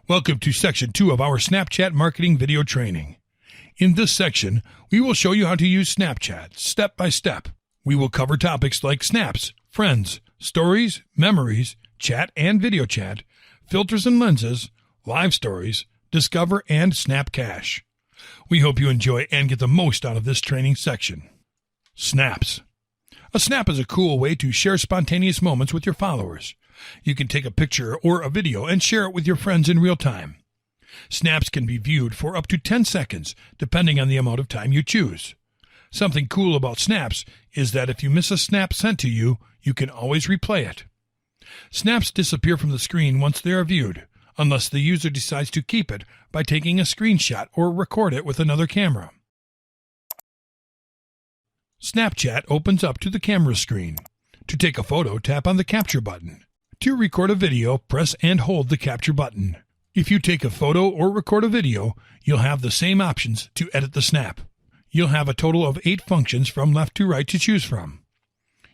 Welcome to Section 2 of our Snapchat marketing video training. In this section, we will show you how to use Snapchat step by step. We will cover topics like snaps, friends, stories, memories, chat and video chat, filters and lenses, live stories, discover, and snap cache. We hope you enjoy and get the most out of this training section. Snaps. A snap is a cool way to share spontaneous moments with your followers. You can take a picture or a video and share it with your friends in real time. Snaps can be viewed for up to 10 seconds, depending on the amount of time you choose. Something cool about snaps is that if you miss a snap sent to you, you can always replay it. Snaps disappear from the screen once they are viewed, unless the user decides to keep it by taking a screenshot or record it with another camera. Snapchat opens up to the camera screen. To take a photo, tap on the capture button. To record a video, press and hold the capture button. If you take a photo or record a video, you'll have the same options to edit the snap. You'll have a total of 8 functions from left to right to choose from.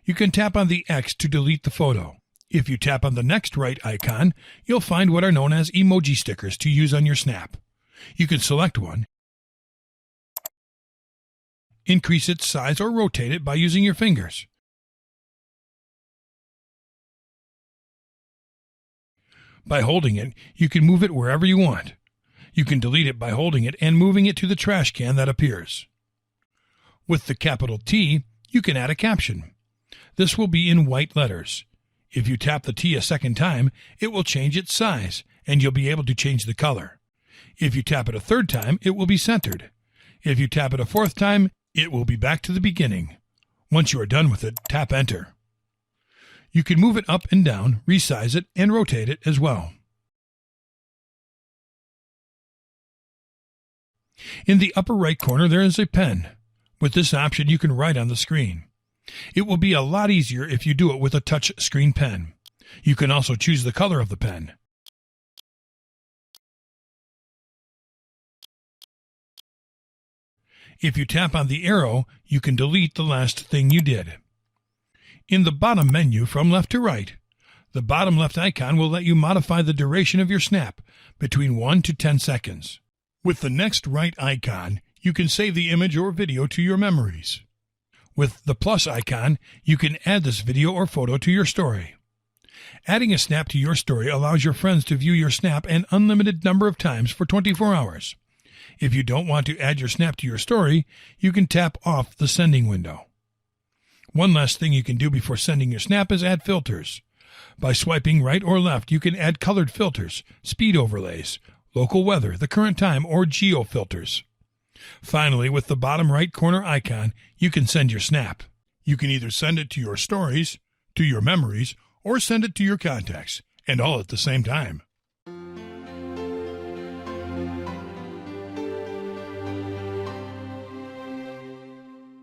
You can tap on the X to delete the photo. If you tap on the next right icon, you'll find what are known as emoji stickers to use on your snap. You can select one, increase its size or rotate it by using your fingers. By holding it, you can move it wherever you want. You can delete it by holding it and moving it to the trash can that appears. With the capital T, you can add a caption. This will be in white letters. If you tap the T a second time, it will change its size, and you'll be able to change the color. If you tap it a third time, it will be centered. If you tap it a fourth time, it will be back to the beginning. Once you are done with it, tap Enter. You can move it up and down, resize it, and rotate it as well. In the upper right corner, there is a pen. With this option, you can write on the screen. It will be a lot easier if you do it with a touch screen pen. You can also choose the color of the pen. If you tap on the arrow, you can delete the last thing you did. In the bottom menu from left to right, the bottom left icon will let you modify the duration of your snap between 1 to 10 seconds. With the next right icon, you can save the image or video to your memories. With the plus icon, you can add this video or photo to your story. Adding a snap to your story allows your friends to view your snap an unlimited number of times for 24 hours. If you don't want to add your snap to your story, you can tap off the sending window. One last thing you can do before sending your snap is add filters. By swiping right or left, you can add colored filters, speed overlays, local weather, the current time, or geo filters. Finally, with the bottom right corner icon, you can send your snap. You can either send it to your stories, to your memories, or send it to your contacts, and all at the same time.